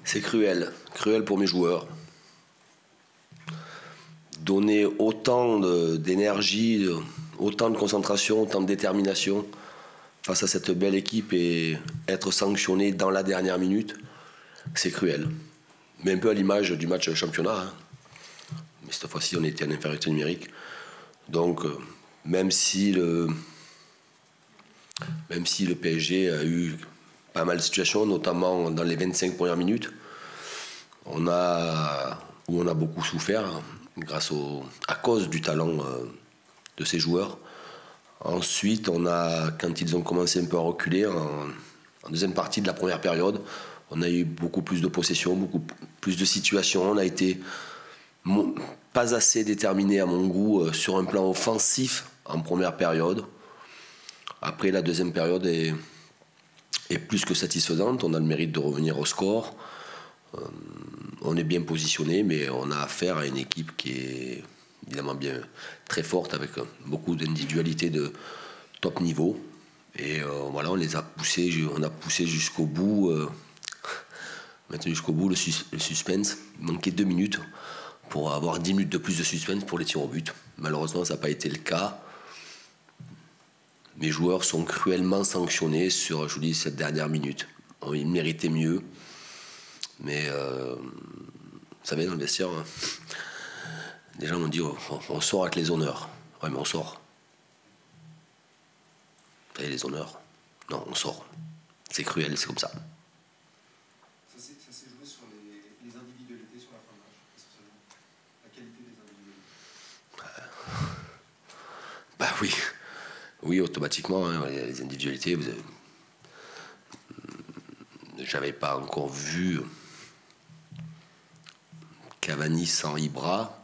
C'est cruel, cruel pour mes joueurs. Donner autant d'énergie, autant de concentration, autant de détermination face à cette belle équipe et être sanctionné dans la dernière minute, c'est cruel. Mais un peu à l'image du match championnat. Hein. Mais cette fois-ci, on était en infériorité numérique. Donc, même si le PSG a eu pas mal de situations, notamment dans les 25 premières minutes, où on a beaucoup souffert à cause du talent de ces joueurs. Ensuite, quand ils ont commencé un peu à reculer, en deuxième partie de la première période, on a eu beaucoup plus de possession, beaucoup plus de situations. On a été pas assez déterminé à mon goût sur un plan offensif en première période. Après, la deuxième période est plus que satisfaisante. On a le mérite de revenir au score. On est bien positionné, mais on a affaire à une équipe qui est évidemment bien très forte, avec beaucoup d'individualités de top niveau. Et voilà, on les a poussés, jusqu'au bout, maintenu jusqu'au bout le suspense. Il manquait 2 minutes pour avoir 10 minutes de plus de suspense pour les tirs au but. Malheureusement, ça n'a pas été le cas. Mes joueurs sont cruellement sanctionnés sur, je vous dis, cette dernière minute. Ils méritaient mieux. Mais, vous savez, dans le vestiaire, des gens m'ont dit on sort avec les honneurs. Ouais, mais on sort. Vous savez, les honneurs. Non, on sort. C'est cruel, c'est comme ça. Ça s'est joué sur les individualités sur la fin de match, essentiellement. La qualité des individualités. Bah oui. Oui, automatiquement, hein, les individualités, j'avais pas encore vu Cavani sans Ibra.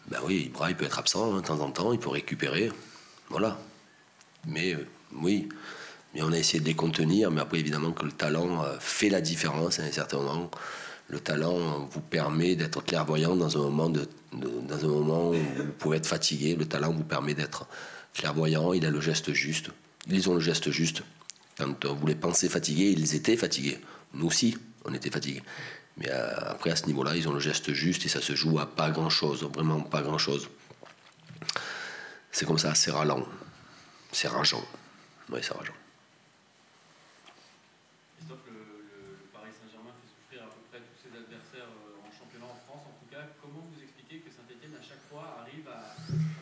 Ben oui, Ibra, il peut être absent hein, de temps en temps, il peut récupérer. Voilà. Mais oui, mais on a essayé de les contenir, mais après, évidemment, que le talent fait la différence à un certain moment. Le talent vous permet d'être clairvoyant dans un moment où vous pouvez être fatigué. Le talent vous permet d'être clairvoyant, il a le geste juste. Ils ont le geste juste. Quand vous les pensez fatigués, ils étaient fatigués. Nous aussi, on était fatigués. Mais après, à ce niveau-là, ils ont le geste juste et ça se joue à pas grand-chose, vraiment pas grand-chose. C'est comme ça, c'est ralent. C'est rageant. Oui, c'est rageant. Christophe, le Paris Saint-Germain fait souffrir à peu près tous ses adversaires en championnat en France. En tout cas, comment vous expliquez que Saint-Etienne, à chaque fois, arrive à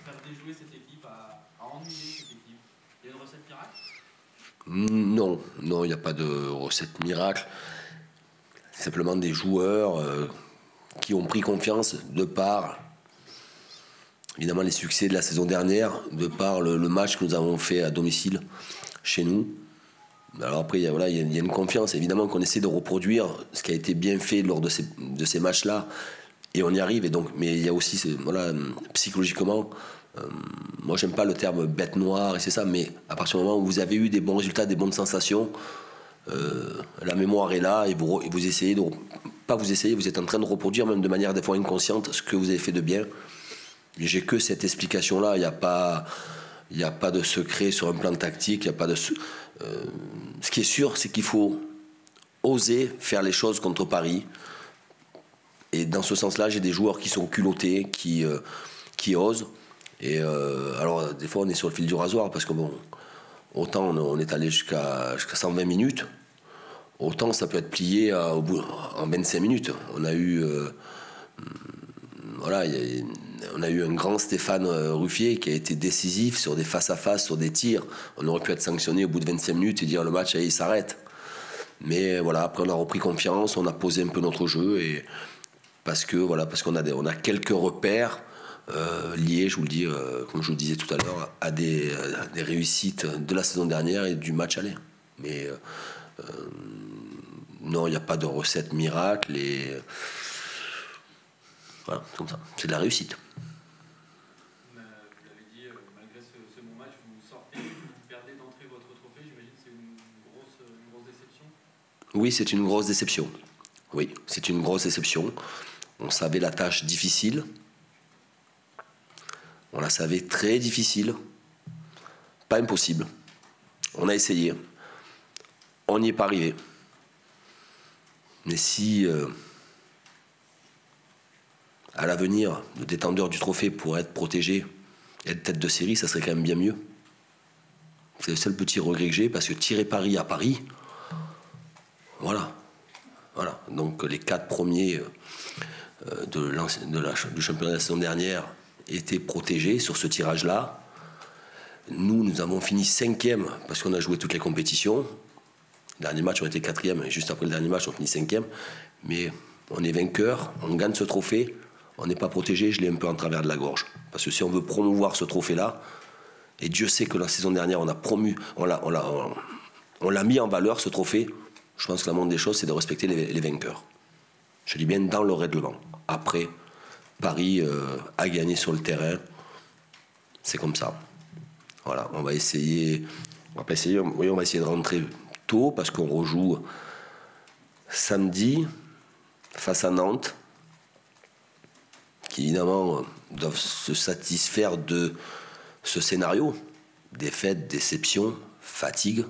faire déjouer cette équipe, à ennuyer cette équipe? Il y a une recette miracle? Non, il n'y a pas de recette miracle. Simplement des joueurs qui ont pris confiance de par, évidemment, les succès de la saison dernière, de par le match que nous avons fait à domicile chez nous. Alors après, il y a une confiance, évidemment, qu'on essaie de reproduire ce qui a été bien fait lors de ces matchs-là, et on y arrive. Et donc, mais il y a aussi, psychologiquement, moi j'aime pas le terme bête noire, et c'est ça, mais à partir du moment où vous avez eu des bons résultats, des bonnes sensations, la mémoire est là, et vous essayez vous êtes en train de reproduire, même de manière des fois inconsciente, ce que vous avez fait de bien. J'ai que cette explication-là, il n'y a pas de secret sur un plan tactique, il n'y a pas de... ce qui est sûr, c'est qu'il faut oser faire les choses contre Paris. Et dans ce sens-là, j'ai des joueurs qui sont culottés, qui osent. Et alors, des fois, on est sur le fil du rasoir, parce que bon, autant on est allé jusqu'à 120 minutes, autant ça peut être plié en 25 minutes. On a eu... on a eu un grand Stéphane Ruffier qui a été décisif sur des face-à-face, sur des tirs. On aurait pu être sanctionné au bout de 25 minutes et dire le match, allez, il s'arrête. Mais voilà, après on a repris confiance, on a posé un peu notre jeu, et parce qu'on a quelques repères liés, je vous le dis, comme je vous le disais tout à l'heure, à des réussites de la saison dernière et du match aller. Mais non, il n'y a pas de recette miracle, et voilà, c'est comme ça. C'est de la réussite. Vous l'avez dit, malgré ce bon match, vous sortez, vous perdez d'entrée votre trophée. J'imagine que c'est une grosse déception. Oui, c'est une grosse déception. Oui, c'est une grosse déception. On savait la tâche difficile. On la savait très difficile. Pas impossible. On a essayé. on n'y est pas arrivé. Mais si à l'avenir, le détendeur du trophée pourrait être protégé et être tête de série, ça serait quand même bien mieux. C'est le seul petit regret que j'ai, parce que tirer Paris à Paris, voilà. Donc les 4 premiers du championnat de la saison dernière étaient protégés sur ce tirage-là. Nous avons fini 5e parce qu'on a joué toutes les compétitions. Le dernier match, on était 4e, et juste après le dernier match, on finit 5e. Mais on est vainqueur, on gagne ce trophée, on n'est pas protégé, je l'ai un peu en travers de la gorge. Parce que si on veut promouvoir ce trophée-là, et Dieu sait que la saison dernière, on l'a mis en valeur, ce trophée, je pense que la moindre des choses, c'est de respecter les vainqueurs. Je dis bien dans le règlement. Après, Paris a gagné sur le terrain, c'est comme ça. Voilà, on va essayer de rentrer tôt parce qu'on rejoue samedi face à Nantes, qui évidemment doivent se satisfaire de ce scénario, défaite, déception, fatigue.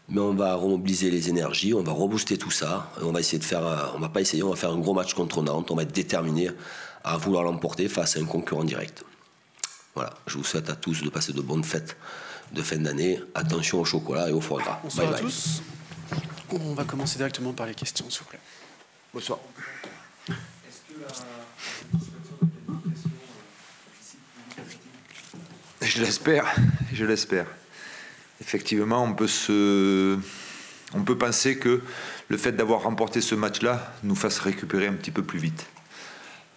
Mais on va remobiliser les énergies, on va rebooster tout ça, et on va essayer de faire, on va faire un gros match contre Nantes, on va être déterminé à vouloir l'emporter face à un concurrent direct. Voilà, je vous souhaite à tous de passer de bonnes fêtes de fin d'année. Attention au chocolat et au foie gras. Bonsoir bye à bye. tous. On va commencer directement par les questions, s'il vous plaît. Bonsoir. Est-ce que la satisfaction de la qualification participe plus vite à la fatigue? Je l'espère. Effectivement, on peut penser que le fait d'avoir remporté ce match-là nous fasse récupérer un petit peu plus vite.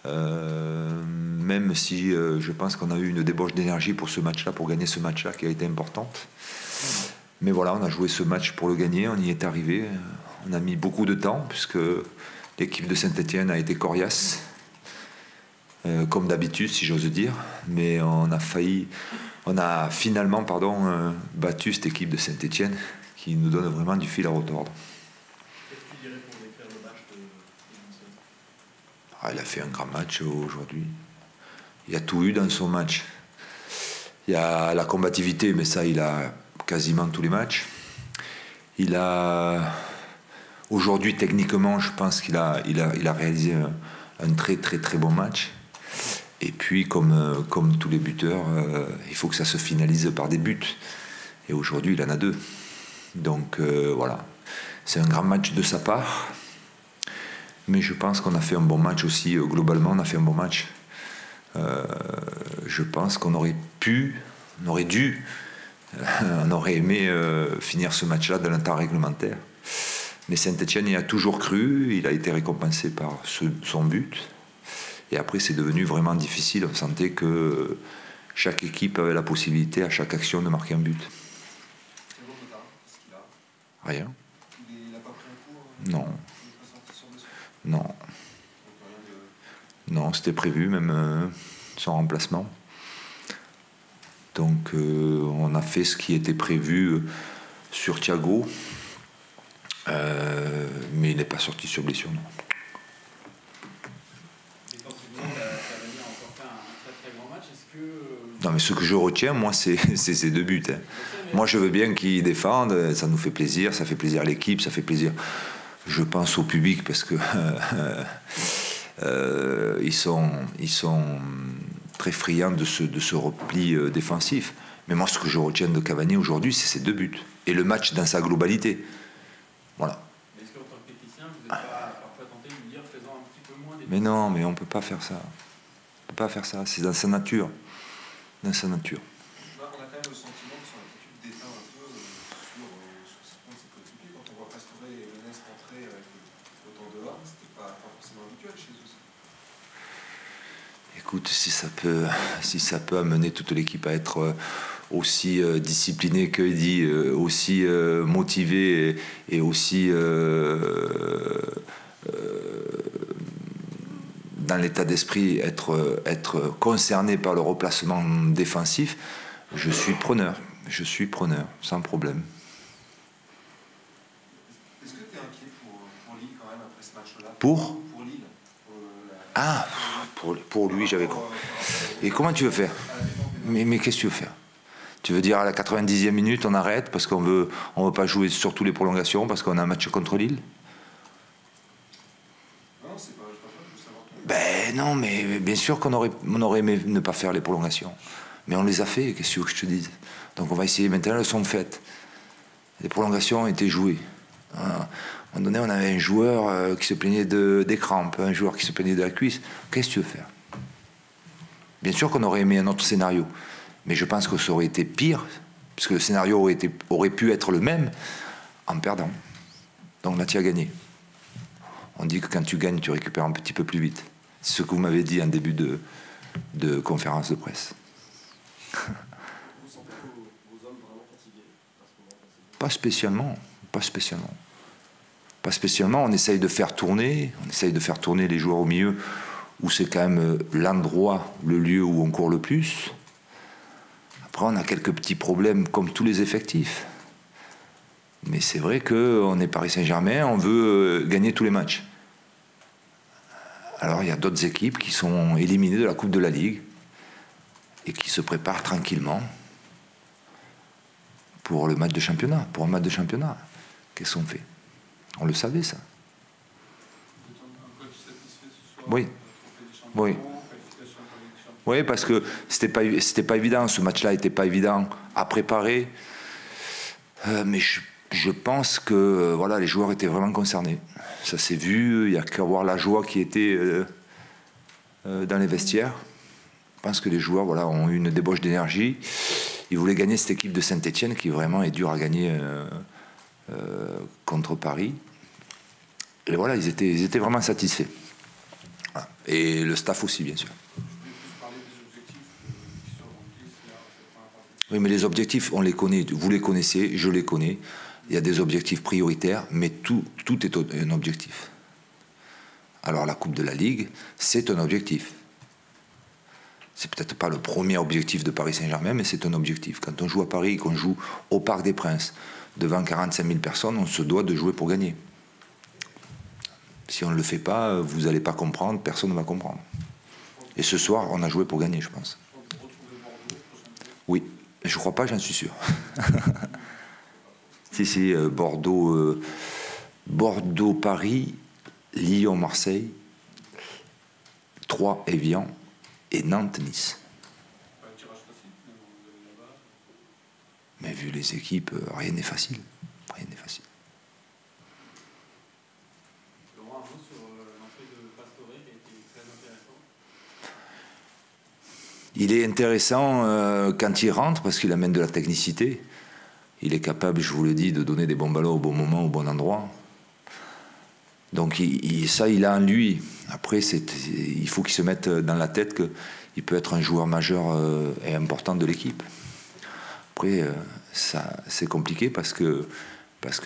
Même si je pense qu'on a eu une débauche d'énergie pour ce match-là, pour gagner ce match-là qui a été importante. Mais voilà, on a joué ce match pour le gagner, on y est arrivé. On a mis beaucoup de temps puisque l'équipe de Saint-Étienne a été coriace, comme d'habitude si j'ose dire. Mais on a finalement battu cette équipe de Saint-Étienne qui nous donne vraiment du fil à retordre. Il a fait un grand match aujourd'hui. Il y a tout eu dans son match. Il y a la combativité, mais ça, il a quasiment tous les matchs. Il a aujourd'hui, techniquement, je pense qu'il a réalisé un très très très bon match. Et puis, comme tous les buteurs, il faut que ça se finalise par des buts. Et aujourd'hui, il en a 2. Donc voilà, c'est un grand match de sa part. Mais je pense qu'on a fait un bon match aussi. Globalement, on a fait un bon match. Je pense qu'on aurait aimé finir ce match-là dans le temps réglementaire. Mais Saint-Étienne y a toujours cru. Il a été récompensé par son but. Et après, c'est devenu vraiment difficile. On sentait que chaque équipe avait la possibilité, à chaque action, de marquer un but. Quel retard est-ce qu'il a? Rien. Il n'a pas pris un coup? Non. Il n'est pas sorti sur blessure? Non. Donc rien de... Non, c'était prévu, même son remplacement. Donc, on a fait ce qui était prévu sur Thiago. Mais il n'est pas sorti sur blessure, non. Non, mais ce que je retiens, moi, c'est ces 2 buts. Hein. Moi, je veux bien qu'ils défendent, ça nous fait plaisir, ça fait plaisir à l'équipe, ça fait plaisir, je pense, au public, parce que ils sont très friands de ce repli défensif. Mais moi, ce que je retiens de Cavani aujourd'hui, c'est ces 2 buts. Et le match dans sa globalité. Voilà. Mais est-ce qu'en tant que technicien, vous n'êtes pas parfois tenté de lui dire faisant un petit peu moins des... Mais non, mais on ne peut pas faire ça. On ne peut pas faire ça, c'est dans sa nature. Dans sa nature. On a quand même le sentiment que son attitude déteint un peu sur certains de ses coéquipiers. Quand on voit Pastore et Menez rentrer avec autant de larmes, c'était pas forcément habituel chez eux. Écoute, si ça peut amener toute l'équipe à être aussi disciplinée que dit, aussi motivée et aussi dans l'état d'esprit être concerné par le replacement défensif, je suis preneur, sans problème. Est-ce que tu es inquiet pour Lille quand même après ce match-là? Pour Lille. pour lui, j'avais compris. Et comment tu veux faire? Mais qu'est-ce que tu veux faire? Tu veux dire à la 90e minute, on arrête parce qu'on veut pas jouer sur toutes les prolongations, parce qu'on a un match contre Lille? Non, c'est pas je veux savoir ton... Ben non, mais bien sûr qu'on aurait aimé ne pas faire les prolongations. Mais on les a fait, qu'est-ce que tu veux que je te dise? Donc on va essayer, maintenant elles sont faites. Les prolongations ont été jouées. À un moment donné, on avait un joueur qui se plaignait des crampes, un joueur qui se plaignait de la cuisse. Qu'est-ce que tu veux faire? Bien sûr qu'on aurait aimé un autre scénario. Mais je pense que ça aurait été pire, parce que le scénario aurait pu être le même en perdant. Donc là, tu as gagné. On dit que quand tu gagnes, tu récupères un petit peu plus vite. C'est ce que vous m'avez dit en début de conférence de presse. Vous sentez vos hommes vraiment fatigués à ce moment? Pas spécialement, pas spécialement. Pas spécialement, on essaye de faire tourner les joueurs au milieu, où c'est quand même l'endroit, le lieu où on court le plus. Après, on a quelques petits problèmes comme tous les effectifs. Mais c'est vrai qu'on est Paris Saint-Germain, on veut gagner tous les matchs. Alors il y a d'autres équipes qui sont éliminées de la Coupe de la Ligue et qui se préparent tranquillement pour le match de championnat, pour un match de championnat. Qu'est-ce qu'on fait? On le savait, ça. Vous êtes un coach satisfait ce soir? Oui. Trophée des champions, Oui. qualification pour la Ligue des Champions. Oui, parce que c'était pas évident, ce match-là n'était pas évident à préparer. Mais je pense que voilà, les joueurs étaient vraiment concernés. Ça s'est vu, il n'y a qu'à voir la joie qui était dans les vestiaires. Je pense que les joueurs voilà, ont eu une débauche d'énergie. Ils voulaient gagner cette équipe de Saint-Etienne qui vraiment est dure à gagner contre Paris. Et voilà, ils étaient vraiment satisfaits. Voilà. Et le staff aussi, bien sûr. Je voulais plus parler des objectifs qui sont remplis là, cette première partie. Oui, mais les objectifs, on les connaît. Vous les connaissez, je les connais. Il y a des objectifs prioritaires, mais tout est un objectif. Alors la Coupe de la Ligue, c'est un objectif. C'est peut-être pas le premier objectif de Paris Saint-Germain, mais c'est un objectif. Quand on joue à Paris, qu'on joue au Parc des Princes, devant 45 000 personnes, on se doit de jouer pour gagner. Si on ne le fait pas, vous n'allez pas comprendre, personne ne va comprendre. Et ce soir, on a joué pour gagner, je pense. Oui, je crois pas, j'en suis sûr. Si, Bordeaux, Paris, Lyon, Marseille, Troyes, Évian et Nantes, Nice. Pas un tirage facile, finalement, vous allez là-bas. Mais vu les équipes, rien n'est facile. Rien n'est facile. Laurent, un mot sur l'entrée de Pastore qui a été très intéressant. Il est intéressant quand il rentre parce qu'il amène de la technicité. Il est capable, je vous le dis, de donner des bons ballons au bon moment, au bon endroit. Donc ça, il a en lui. Après, il faut qu'il se mette dans la tête qu'il peut être un joueur majeur et important de l'équipe. Après, c'est compliqué parce qu'il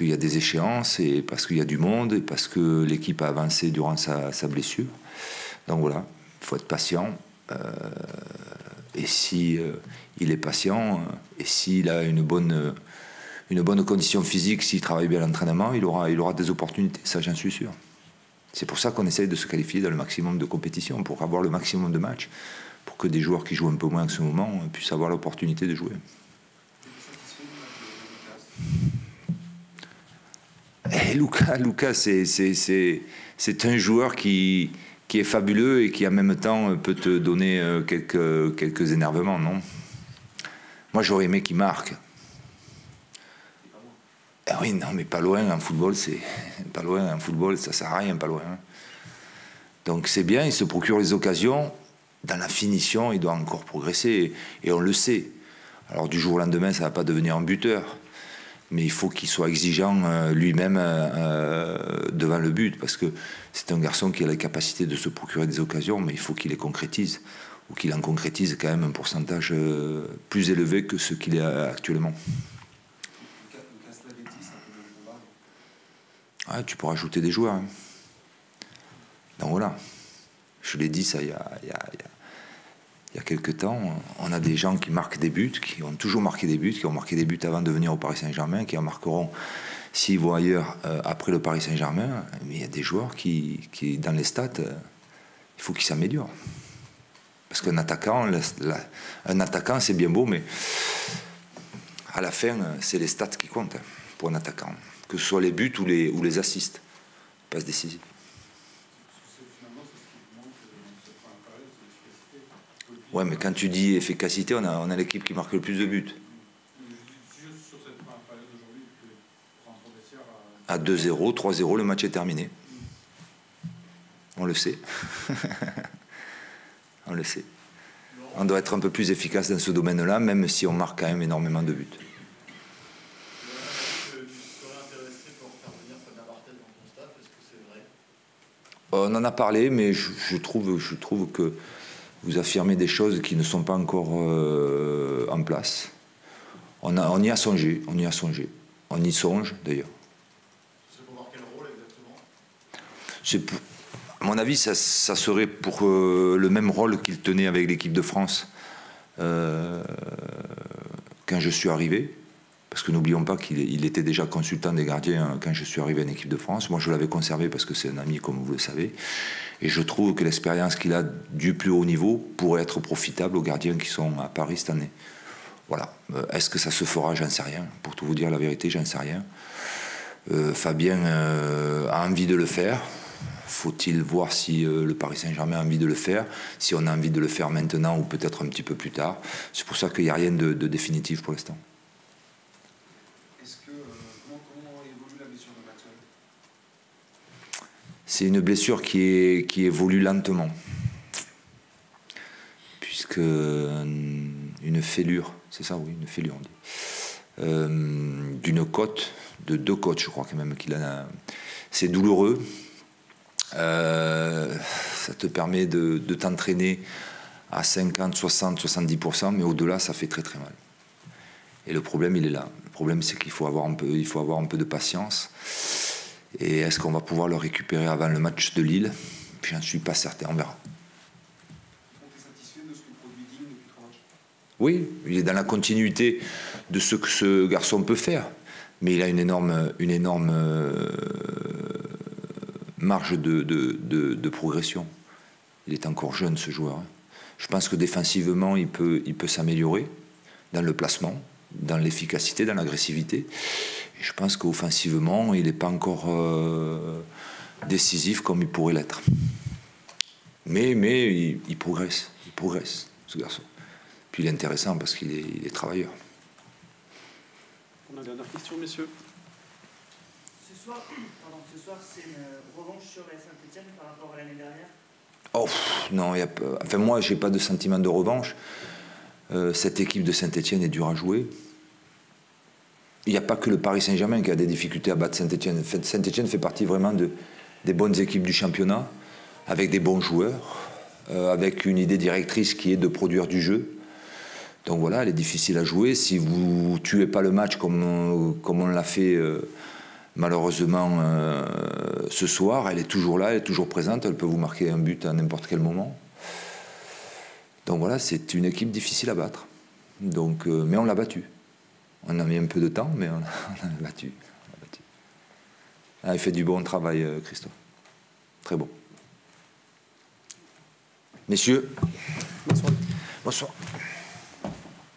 y a des échéances et parce qu'il y a du monde et parce que l'équipe a avancé durant sa blessure. Donc voilà, il faut être patient. Et si il est patient et s'il a une bonne condition physique, s'il travaille bien à l'entraînement, il aura des opportunités, ça j'en suis sûr. C'est pour ça qu'on essaye de se qualifier dans le maximum de compétitions, pour avoir le maximum de matchs, pour que des joueurs qui jouent un peu moins en ce moment puissent avoir l'opportunité de jouer. Et Lucas, c'est un joueur qui est fabuleux et qui en même temps peut te donner quelques énervements, non? Moi j'aurais aimé qu'il marque. Ah oui, non, mais pas loin en football, ça sert à rien, pas loin. Donc c'est bien, il se procure les occasions. Dans la finition, il doit encore progresser, et on le sait. Alors du jour au lendemain, ça ne va pas devenir un buteur, mais il faut qu'il soit exigeant lui-même devant le but, parce que c'est un garçon qui a la capacité de se procurer des occasions, mais il faut qu'il les concrétise, ou qu'il en concrétise quand même un pourcentage plus élevé que ce qu'il est actuellement. Ah, tu peux rajouter des joueurs. Hein. Donc voilà, je l'ai dit ça il y a quelques temps, on a des gens qui marquent des buts, qui ont toujours marqué des buts, qui ont marqué des buts avant de venir au Paris Saint-Germain, qui en marqueront s'ils vont ailleurs après le Paris Saint-Germain. Mais il y a des joueurs qui dans les stats, il faut qu'ils s'améliorent. Parce qu'un attaquant, c'est bien beau, mais à la fin, c'est les stats qui comptent pour un attaquant. Que ce soit les buts ou les assists. Passe décisive. Ouais, mais quand tu dis efficacité, on a l'équipe qui marque le plus de buts. À 2-0, 3-0, le match est terminé. On le sait. On le sait. On doit être un peu plus efficace dans ce domaine-là, même si on marque quand même énormément de buts. On en a parlé, mais je trouve que vous affirmez des choses qui ne sont pas encore en place. On y a songé, on y songe d'ailleurs. C'est pour voir quel rôle exactement? À mon avis, ça serait pour le même rôle qu'il tenait avec l'équipe de France quand je suis arrivé. Parce que n'oublions pas qu'il était déjà consultant des gardiens quand je suis arrivé en équipe de France. Moi, je l'avais conservé parce que c'est un ami, comme vous le savez. Et je trouve que l'expérience qu'il a du plus haut niveau pourrait être profitable aux gardiens qui sont à Paris cette année. Voilà. Est-ce que ça se fera? J'en sais rien. Pour tout vous dire la vérité, j'en sais rien. Fabien a envie de le faire. Faut-il voir si le Paris Saint-Germain a envie de le faire, si on a envie de le faire maintenant ou peut-être un petit peu plus tard. C'est pour ça qu'il n'y a rien de définitif pour l'instant. Comment évolue la blessure de Maxwell? C'est une blessure qui évolue lentement. Puisque une fêlure, c'est ça, oui, une fêlure, on dit. D'une côte, de 2 côtes, je crois quand même qu'il en a. C'est douloureux. Ça te permet de t'entraîner à 50, 60, 70%, mais au-delà, ça fait très très mal. Et le problème, il est là. Le problème, c'est qu'il faut avoir un peu de patience. Et est-ce qu'on va pouvoir le récupérer avant le match de Lille? Je n'en suis pas certain, on verra. On est satisfait de ce que produit Digne depuis 3 matchs? Oui, il est dans la continuité de ce que ce garçon peut faire. Mais il a une énorme marge de progression. Il est encore jeune, ce joueur. Je pense que défensivement, il peut s'améliorer dans le placement, dans l'efficacité, dans l'agressivité. Et je pense qu'offensivement, il n'est pas encore décisif comme il pourrait l'être. Mais il progresse, ce garçon. Puis il est intéressant parce qu'il est travailleur. On a une dernière question, messieurs. Ce soir, c'est une revanche sur la Saint-Etienne par rapport à l'année dernière? Oh, non, enfin, moi, je n'ai pas de sentiment de revanche. Cette équipe de Saint-Etienne est dure à jouer. Il n'y a pas que le Paris Saint-Germain qui a des difficultés à battre Saint-Etienne. Saint-Etienne fait partie vraiment des bonnes équipes du championnat, avec des bons joueurs, avec une idée directrice qui est de produire du jeu. Donc voilà, elle est difficile à jouer. Si vous ne tuez pas le match comme on l'a fait malheureusement ce soir, elle est toujours là, elle est toujours présente, elle peut vous marquer un but à n'importe quel moment. Donc voilà, c'est une équipe difficile à battre. Donc, mais on l'a battue. On a mis un peu de temps, mais on l'a battu. Ah, il fait du bon travail, Christophe. Très bon. Messieurs. Bonsoir. Bonsoir.